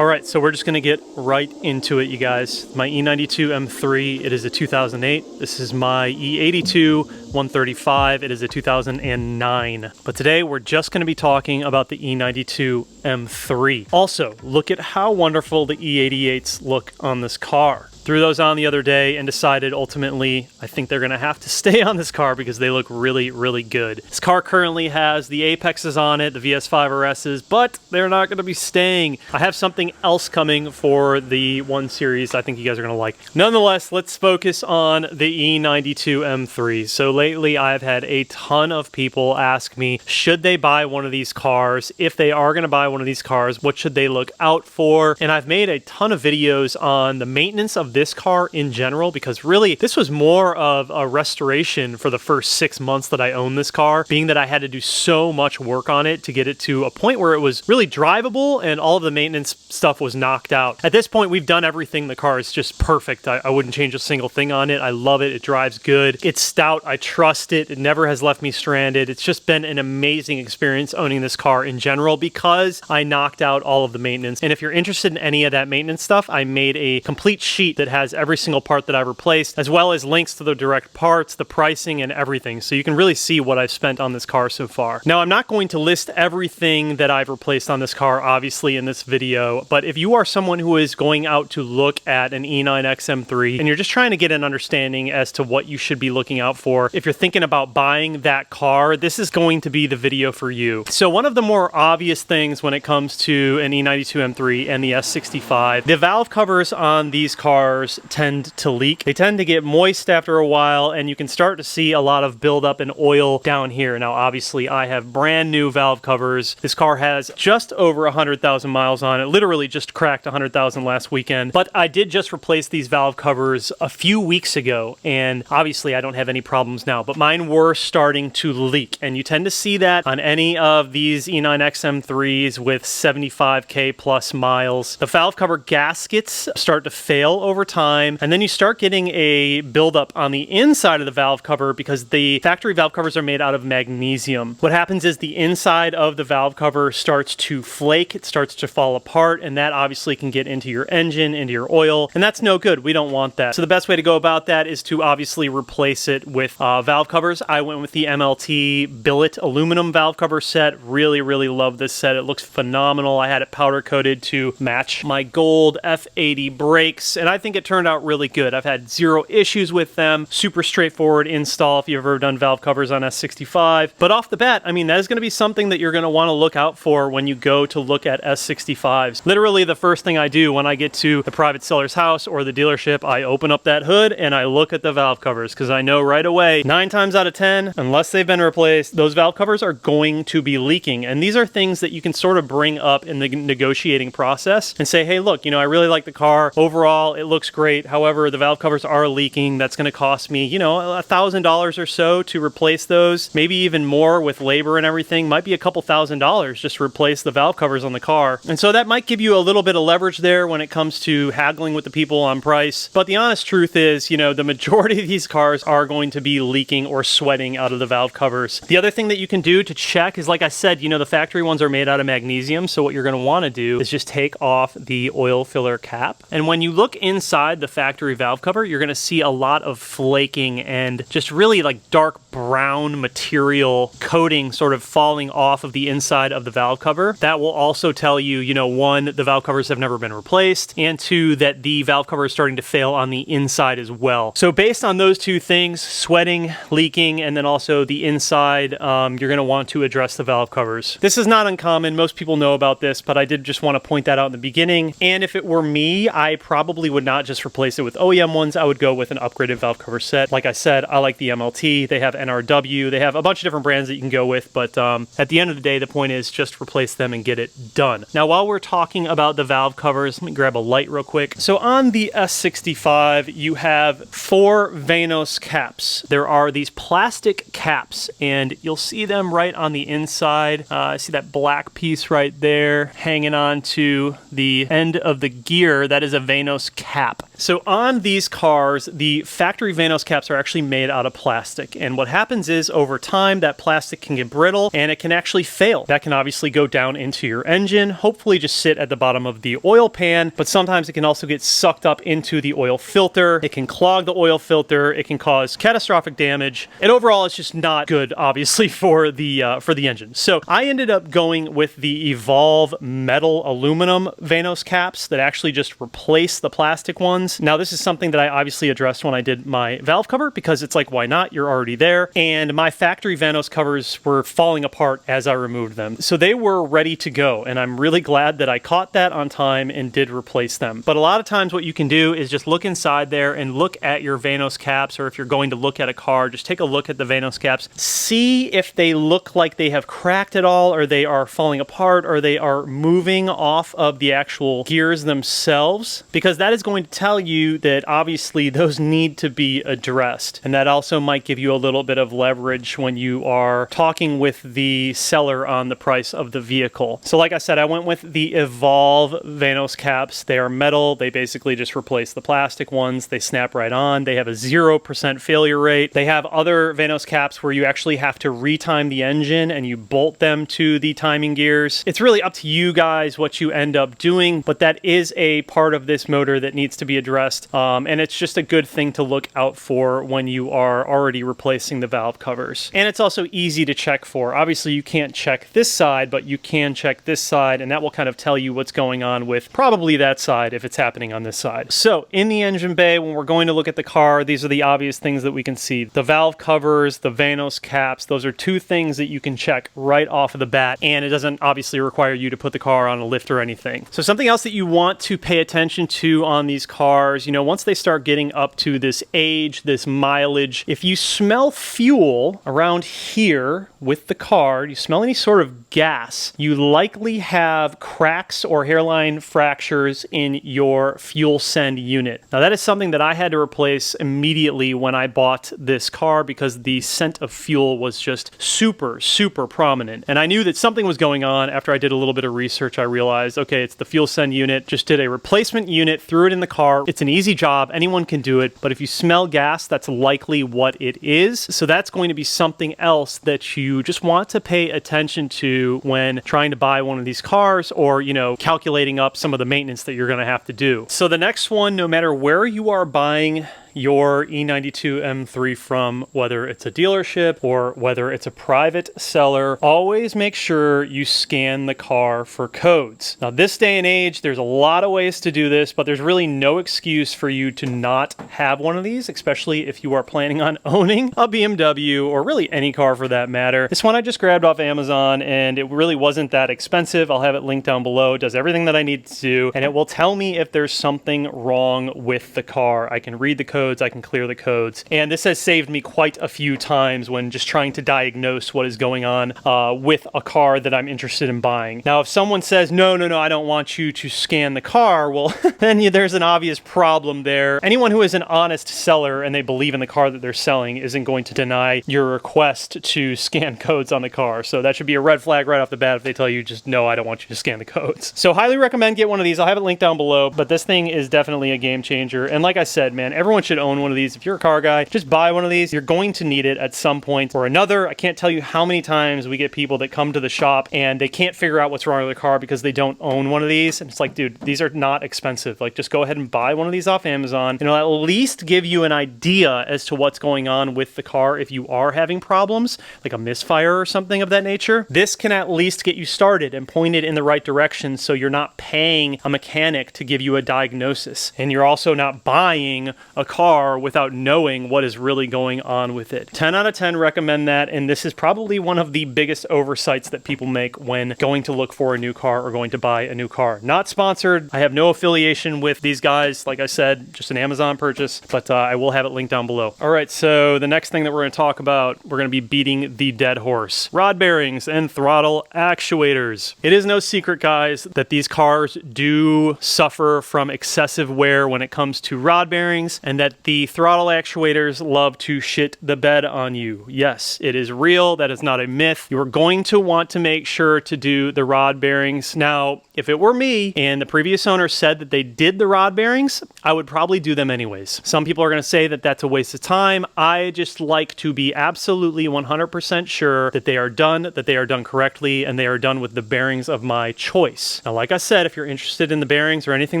All right, so we're just gonna get right into it, you guys. My E92 M3, it is a 2008. This is my E82 135, it is a 2009. But today we're just gonna be talking about the E92 M3. Also, look at how wonderful the E88s look on this car. Threw those on the other day and decided ultimately I think they're gonna have to stay on this car because they look really, really good. This car currently has the Apexes on it, the VS5 RSs, but they're not gonna be staying. I have something else coming for the 1 Series I think you guys are gonna like. Nonetheless, let's focus on the E92 M3. So lately I've had a ton of people ask me, should they buy one of these cars? If they are gonna buy one of these cars, what should they look out for? And I've made a ton of videos on the maintenance of this car in general, because really this was more of a restoration for the first 6 months that I owned this car, being that I had to do so much work on it to get it to a point where it was really drivable and all of the maintenance stuff was knocked out. At this point, we've done everything. The car is just perfect. I wouldn't change a single thing on it. I love it. It drives good. It's stout. I trust it. It never has left me stranded. It's just been an amazing experience owning this car in general because I knocked out all of the maintenance. And if you're interested in any of that maintenance stuff, I made a complete sheet that has every single part that I've replaced, as well as links to the direct parts, the pricing, and everything. So you can really see what I've spent on this car so far. Now, I'm not going to list everything that I've replaced on this car, obviously, in this video, but if you are someone who is going out to look at an E9X M3 and you're just trying to get an understanding as to what you should be looking out for, if you're thinking about buying that car, this is going to be the video for you. So one of the more obvious things when it comes to an E92 M3 and the S65, the valve covers on these cars tend to leak. They tend to get moist after a while, and you can start to see a lot of buildup in oil down here. Now, obviously, I have brand new valve covers. This car has just over 100,000 miles on it. Literally just cracked 100,000 last weekend. But I did just replace these valve covers a few weeks ago, and obviously I don't have any problems now, but mine were starting to leak. And you tend to see that on any of these E9X M3s with 75K plus miles. The valve cover gaskets start to fail over time, and then you start getting a buildup on the inside of the valve cover because the factory valve covers are made out of magnesium. What happens is the inside of the valve cover starts to flake, it starts to fall apart, and that obviously can get into your engine, into your oil, and that's no good. We don't want that. So the best way to go about that is to obviously replace it with valve covers. I went with the MLT billet aluminum valve cover set. Really, really love this set. It looks phenomenal. I had it powder coated to match my gold F80 brakes, and I think it turned out really good. I've had zero issues with them. Super straightforward install if you've ever done valve covers on S65. But off the bat, I mean, that is going to be something that you're going to want to look out for when you go to look at S65s. Literally the first thing I do when I get to the private seller's house or the dealership, I open up that hood and I look at the valve covers because I know right away, 9 times out of 10, unless they've been replaced, those valve covers are going to be leaking. And these are things that you can sort of bring up in the negotiating process and say, hey, look, you know, I really like the car. Overall, it looks great. However, the valve covers are leaking. That's going to cost me, you know, $1,000 or so to replace those. Maybe even more with labor and everything. Might be a couple $1,000 just to replace the valve covers on the car. And so that might give you a little bit of leverage there when it comes to haggling with the people on price. But the honest truth is, you know, the majority of these cars are going to be leaking or sweating out of the valve covers. The other thing that you can do to check is, like I said, you know, the factory ones are made out of magnesium. So what you're going to want to do is just take off the oil filler cap. And when you look inside the factory valve cover, you're going to see a lot of flaking and just really like dark brown material coating sort of falling off of the inside of the valve cover. That will also tell you, you know, 1, the valve covers have never been replaced, and 2, that the valve cover is starting to fail on the inside as well. So based on those two things, sweating, leaking, and then also the inside, you're going to want to address the valve covers. This is not uncommon. Most people know about this, but I did just want to point that out in the beginning. And if it were me, I probably would not just replace it with OEM ones. I would go with an upgraded valve cover set. Like I said, I like the MLT. They have NRW. They have a bunch of different brands that you can go with, but at the end of the day, the point is just replace them and get it done. Now, while we're talking about the valve covers, let me grab a light real quick. So on the S65, you have 4 Vanos caps. There are these plastic caps, and you'll see them right on the inside. I see that black piece right there hanging on to the end of the gear. That is a Vanos cap. So on these cars, the factory Vanos caps are actually made out of plastic. And what happens is over time, that plastic can get brittle and it can actually fail. That can obviously go down into your engine, hopefully just sit at the bottom of the oil pan, but sometimes it can also get sucked up into the oil filter. It can clog the oil filter. It can cause catastrophic damage. And overall, it's just not good, obviously, for the engine. So I ended up going with the Evolve metal aluminum Vanos caps that actually just replace the plastic ones. Now, this is something that I obviously addressed when I did my valve cover, because it's like, why not? You're already there. And my factory Vanos covers were falling apart as I removed them. So they were ready to go. And I'm really glad that I caught that on time and did replace them. But a lot of times what you can do is just look inside there and look at your Vanos caps, or if you're going to look at a car, just take a look at the Vanos caps. See if they look like they have cracked at all, or they are falling apart, or they are moving off of the actual gears themselves, because that is going to tell you that obviously those need to be addressed. And that also might give you a little bit of leverage when you are talking with the seller on the price of the vehicle. So like I said, I went with the Evolve Vanos caps. They are metal. They basically just replace the plastic ones. They snap right on. They have a 0% failure rate. They have other Vanos caps where you actually have to retime the engine and you bolt them to the timing gears. It's really up to you guys what you end up doing, but that is a part of this motor that needs to be addressed. And it's just a good thing to look out for when you are already replacing the valve covers. And it's also easy to check for. Obviously, you can't check this side, but you can check this side, and that will kind of tell you what's going on with probably that side if it's happening on this side. So in the engine bay, when we're going to look at the car, these are the obvious things that we can see. The valve covers, the Vanos caps, those are two things that you can check right off of the bat, and it doesn't obviously require you to put the car on a lift or anything. So something else that you want to pay attention to on these cars, you know, once they start getting up to this age, this mileage, if you smell fuel around here with the car, you smell any sort of gas, you likely have cracks or hairline fractures in your fuel send unit. Now that is something that I had to replace immediately when I bought this car, because the scent of fuel was just super, super prominent. And I knew that something was going on. After I did a little bit of research, I realized, okay, it's the fuel send unit. Just did a replacement unit, threw it in the car. It's an easy job. Anyone can do it. But if you smell gas, that's likely what it is. So that's going to be something else that you just want to pay attention to when trying to buy one of these cars, or, you know, calculating up some of the maintenance that you're going to have to do. So the next one, no matter where you are buying your E92 M3 from, whether it's a dealership or whether it's a private seller, always make sure you scan the car for codes. Now, this day and age, there's a lot of ways to do this, but there's really no excuse for you to not have one of these, especially if you are planning on owning a BMW, or really any car for that matter. This one I just grabbed off Amazon, and it really wasn't that expensive. I'll have it linked down below. It does everything that I need to do, and it will tell me if there's something wrong with the car. I can read the code, I can clear the codes. And this has saved me quite a few times when just trying to diagnose what is going on with a car that I'm interested in buying. Now, if someone says, no, I don't want you to scan the car, well, then there's an obvious problem there. Anyone who is an honest seller and they believe in the car that they're selling isn't going to deny your request to scan codes on the car. So that should be a red flag right off the bat if they tell you just, no, I don't want you to scan the codes. So highly recommend get one of these. I'll have it linked down below, but this thing is definitely a game changer. And like I said, man, everyone should own one of these. If you're a car guy, just buy one of these. You're going to need it at some point or another. I can't tell you how many times we get people that come to the shop and they can't figure out what's wrong with their car because they don't own one of these. And it's like, dude, these are not expensive. Like, just go ahead and buy one of these off Amazon. It'll at least give you an idea as to what's going on with the car if you are having problems, like a misfire or something of that nature. This can at least get you started and pointed in the right direction, so you're not paying a mechanic to give you a diagnosis. And you're also not buying a car without knowing what is really going on with it. 10 out of 10 recommend that, and this is probably one of the biggest oversights that people make when going to look for a new car or going to buy a new car. Not sponsored. I have no affiliation with these guys. Like I said, just an Amazon purchase, but I will have it linked down below. All right, so the next thing that we're going to talk about, we're going to be beating the dead horse. Rod bearings and throttle actuators. It is no secret, guys, that these cars do suffer from excessive wear when it comes to rod bearings, and that the throttle actuators love to shit the bed on you. Yes, it is real. That is not a myth. You are going to want to make sure to do the rod bearings. Now, if it were me and the previous owner said that they did the rod bearings, I would probably do them anyways. Some people are going to say that that's a waste of time. I just like to be absolutely 100% sure that they are done correctly, and they are done with the bearings of my choice. Now, like I said, if you're interested in the bearings or anything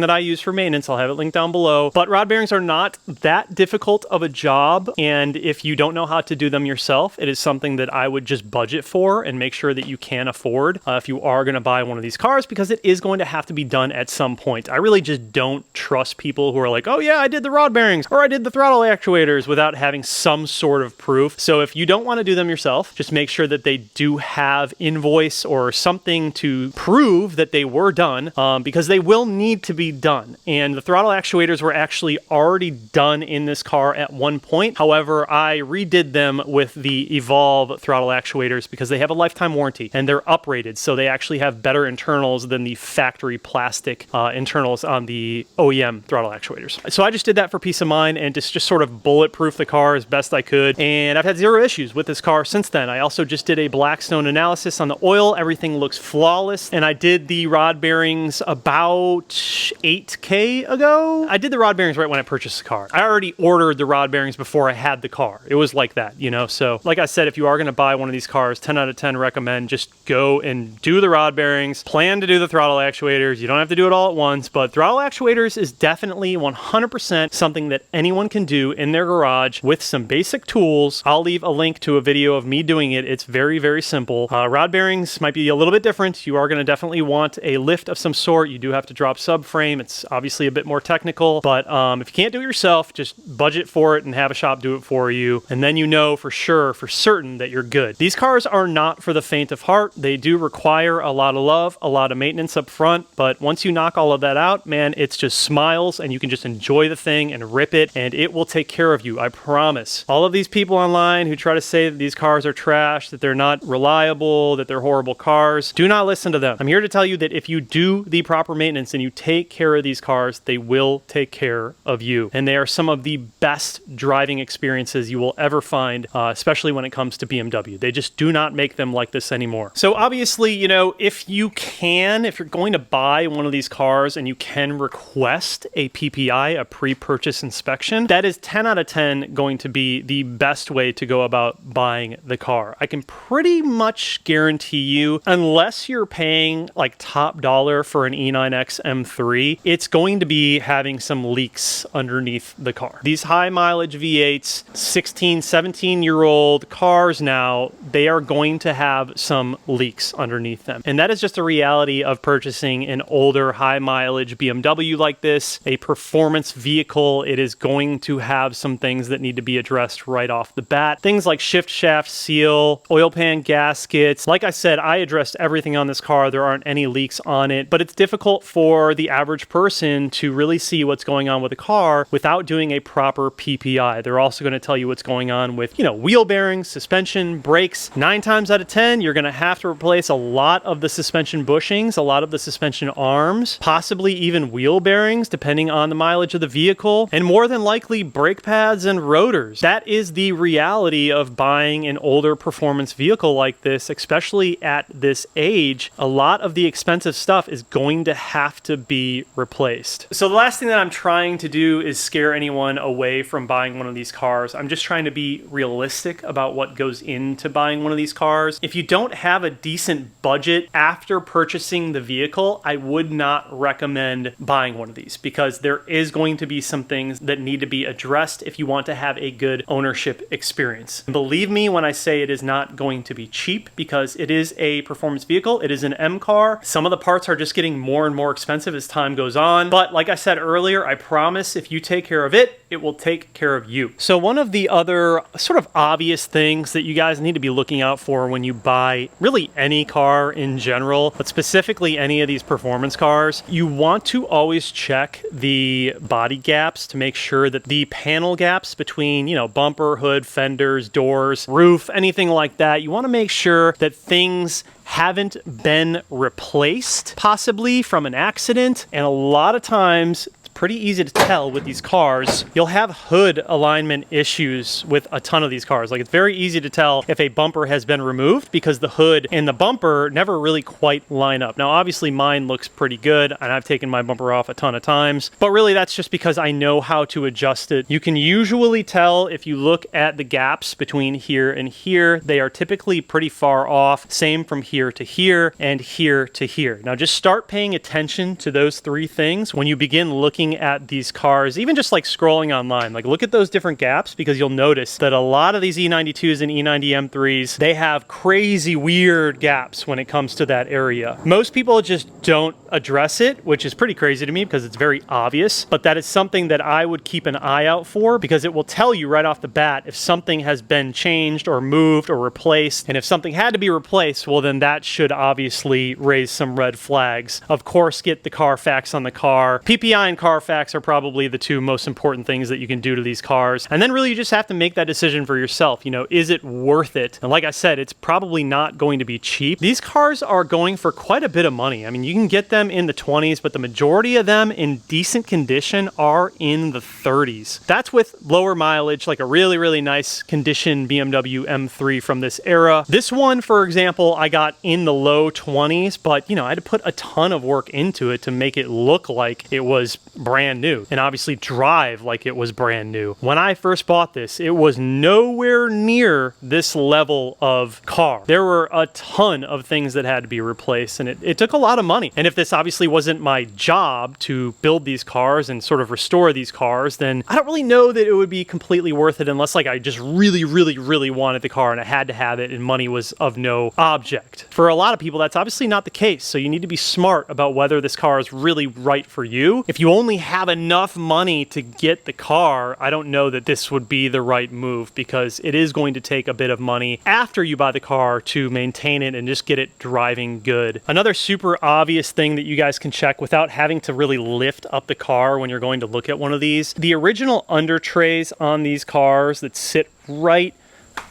that I use for maintenance, I'll have it linked down below. But rod bearings are not that difficult of a job, and if you don't know how to do them yourself, it is something that I would just budget for and make sure that you can afford if you are going to buy one of these cars, because it is going to have to be done at some point. I really just don't trust people who are like, oh yeah, I did the rod bearings or I did the throttle actuators, without having some sort of proof. So if you don't want to do them yourself, just make sure that they do have invoice or something to prove that they were done, because they will need to be done. And the throttle actuators were actually already done in this car at one point. However, I redid them with the Evolve throttle actuators because they have a lifetime warranty and they're uprated, so they actually have better internals than the factory plastic internals on the OEM throttle actuators. So I just did that for peace of mind and just sort of bulletproof the car as best I could, and I've had zero issues with this car since then. I also just did a Blackstone analysis on the oil. Everything looks flawless, and I did the rod bearings about 8K ago. I did the rod bearings right when I purchased the car. I already ordered the rod bearings before I had the car. It was like that, you know? So like I said, if you are going to buy one of these cars, 10 out of 10 recommend just go and do the rod bearings, plan to do the throttle actuators. You don't have to do it all at once, but throttle actuators is definitely 100% something that anyone can do in their garage with some basic tools. I'll leave a link to a video of me doing it. It's very, very simple. Rod bearings might be a little bit different. You are going to definitely want a lift of some sort. You do have to drop subframe. It's obviously a bit more technical, but if you can't do it yourself, just budget for it and have a shop do it for you. And then you know for sure, for certain, that you're good. These cars are not for the faint of heart. They do require a lot of love, a lot of maintenance up front, but once you knock all of that out, man, it's just smiles and you can just enjoy the thing and rip it, and it will take care of you, I promise. All of these people online who try to say that these cars are trash, that they're not reliable, that they're horrible cars, do not listen to them. I'm here to tell you that if you do the proper maintenance and you take care of these cars, they will take care of you. And they are some of the best driving experiences you will ever find, especially when it comes to BMW. They just do not make them like this anymore. So obviously, you know, if you're going to buy one of these cars and you can request a PPI, a pre-purchase inspection, that is 10 out of 10 going to be the best way to go about buying the car. I can pretty much guarantee you, unless you're paying like top dollar for an E9X M3, it's going to be having some leaks underneath the car. These high mileage V8s, 16, 17-year-old cars now, they are going to have some leaks underneath them. And that is just a reality of purchasing an older high mileage BMW like this, a performance vehicle. It is going to have some things that need to be addressed right off the bat. Things like shift shaft seal, oil pan gaskets. Like I said, I addressed everything on this car. There aren't any leaks on it, but it's difficult for the average person to really see what's going on with the car without doing a proper PPI. They're also going to tell you what's going on with, wheel bearings, suspension, brakes. 9 times out of 10, you're going to have to replace a lot of the suspension bushings, a lot of the suspension arms, possibly even wheel bearings, depending on the mileage of the vehicle, and more than likely brake pads and rotors. That is the reality of buying an older performance vehicle like this, especially at this age. A lot of the expensive stuff is going to have to be replaced. So the last thing that I'm trying to do is scare anyone away from buying one of these cars. I'm just trying to be realistic about what goes into buying one of these cars. If you don't have a decent budget after purchasing the vehicle, I would not recommend buying one of these, because there is going to be some things that need to be addressed if you want to have a good ownership experience. And believe me when I say it is not going to be cheap, because it is a performance vehicle. It is an M car. Some of the parts are just getting more and more expensive as time goes on. But like I said earlier, I promise if you take care of it, it will take care of you. So one of the other sort of obvious things that you guys need to be looking out for when you buy really any car in general, but specifically any of these performance cars, you want to always check the body gaps to make sure that the panel gaps between, bumper, hood, fenders, doors, roof, anything like that, you want to make sure that things haven't been replaced, possibly from an accident. And a lot of times, pretty easy to tell with these cars. You'll have hood alignment issues with a ton of these cars. Like, it's very easy to tell if a bumper has been removed because the hood and the bumper never really quite line up. Now, obviously mine looks pretty good and I've taken my bumper off a ton of times, but really that's just because I know how to adjust it. You can usually tell if you look at the gaps between here and here. They are typically pretty far off. Same from here to here and here to here. Now just start paying attention to those three things when you begin looking at these cars, even just like scrolling online. Like, look at those different gaps, because you'll notice that a lot of these E92s and E90 M3s, they have crazy weird gaps when it comes to that area. Most people just don't address it, which is pretty crazy to me because it's very obvious, but that is something that I would keep an eye out for, because it will tell you right off the bat if something has been changed or moved or replaced. And if something had to be replaced, well, then that should obviously raise some red flags. Of course, get the Carfax on the car. PPI and Carfax are probably the two most important things that you can do to these cars. And then really you just have to make that decision for yourself. You know, is it worth it? And like I said, it's probably not going to be cheap. These cars are going for quite a bit of money. I mean, you can get them in the 20s, but the majority of them in decent condition are in the 30s. That's with lower mileage, like a really, really nice condition BMW M3 from this era. This one, for example, I got in the low 20s, but you know, I had to put a ton of work into it to make it look like it was brand new, and obviously drive like it was brand new. When I first bought this, it was nowhere near this level of car. There were a ton of things that had to be replaced, and it took a lot of money. And if this obviously wasn't my job to build these cars and sort of restore these cars, then I don't really know that it would be completely worth it, unless like I just really, really, really wanted the car and I had to have it and money was of no object. For a lot of people, that's obviously not the case. So you need to be smart about whether this car is really right for you. If you only have enough money to get the car, I don't know that this would be the right move, because it is going to take a bit of money after you buy the car to maintain it and just get it driving good. Another super obvious thing that you guys can check without having to really lift up the car when you're going to look at one of these, the original under trays on these cars that sit right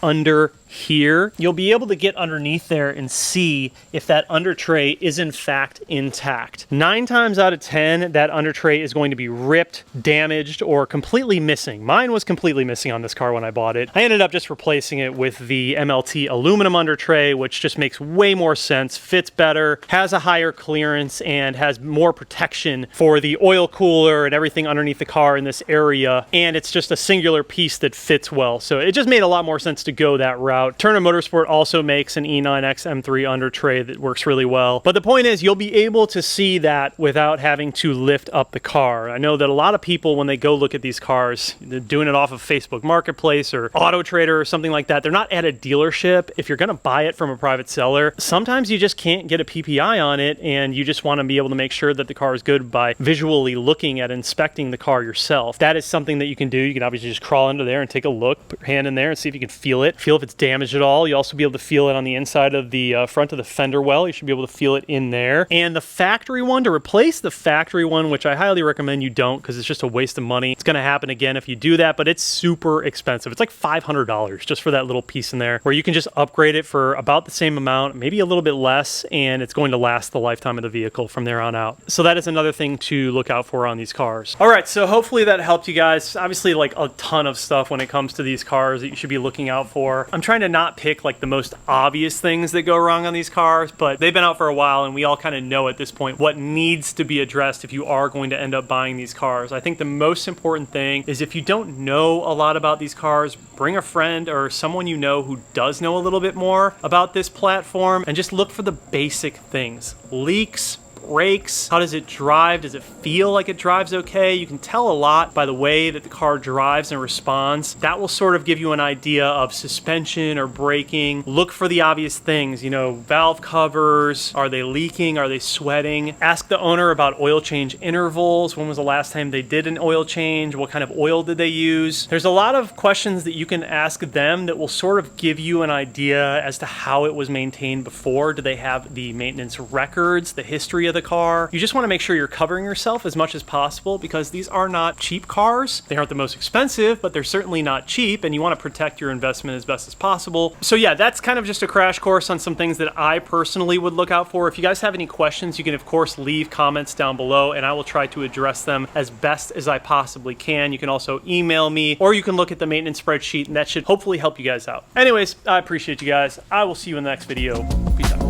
under here, you'll be able to get underneath there and see if that under tray is in fact intact. 9 times out of 10, that under tray is going to be ripped, damaged, or completely missing. Mine was completely missing on this car when I bought it. I ended up just replacing it with the MLT aluminum under tray, which just makes way more sense, fits better, has a higher clearance, and has more protection for the oil cooler and everything underneath the car in this area. And it's just a singular piece that fits well. So it just made a lot more sense to go that route. Turner Motorsport also makes an E9X M3 under tray that works really well. But the point is, you'll be able to see that without having to lift up the car. I know that a lot of people, when they go look at these cars, they're doing it off of Facebook Marketplace or Auto Trader or something like that. They're not at a dealership. If you're going to buy it from a private seller, sometimes you just can't get a PPI on it, and you just want to be able to make sure that the car is good by visually looking at inspecting the car yourself. That is something that you can do. You can obviously just crawl into there and take a look, put your hand in there and see if you can feel it. Feel if it's damaged at all. You'll also be able to feel it on the inside of the front of the fender well. You should be able to feel it in there. And the factory one, to replace the factory one, which I highly recommend you don't, because it's just a waste of money. It's going to happen again if you do that, but it's super expensive. It's like $500 just for that little piece in there, where you can just upgrade it for about the same amount, maybe a little bit less, and it's going to last the lifetime of the vehicle from there on out. So that is another thing to look out for on these cars. All right, so hopefully that helped you guys. Obviously, like a ton of stuff when it comes to these cars that you should be looking out for. I'm trying to not pick like the most obvious things that go wrong on these cars, but they've been out for a while and we all kind of know at this point what needs to be addressed if you are going to end up buying these cars. I think the most important thing is, if you don't know a lot about these cars, bring a friend or someone you know who does know a little bit more about this platform, and just look for the basic things. Leaks, brakes, how does it drive? Does it feel like it drives okay? You can tell a lot by the way that the car drives and responds. That will sort of give you an idea of suspension or braking. Look for the obvious things, you know, valve covers, are they leaking? Are they sweating? Ask the owner about oil change intervals. When was the last time they did an oil change? What kind of oil did they use? There's a lot of questions that you can ask them that will sort of give you an idea as to how it was maintained before. Do they have the maintenance records, the history of the the car. You just want to make sure you're covering yourself as much as possible because these are not cheap cars. They aren't the most expensive, but they're certainly not cheap, and you want to protect your investment as best as possible. So yeah, that's kind of just a crash course on some things that I personally would look out for. If you guys have any questions, you can of course leave comments down below and I will try to address them as best as I possibly can. You can also email me, or you can look at the maintenance spreadsheet, and that should hopefully help you guys out. Anyways, I appreciate you guys. I will see you in the next video. Peace out.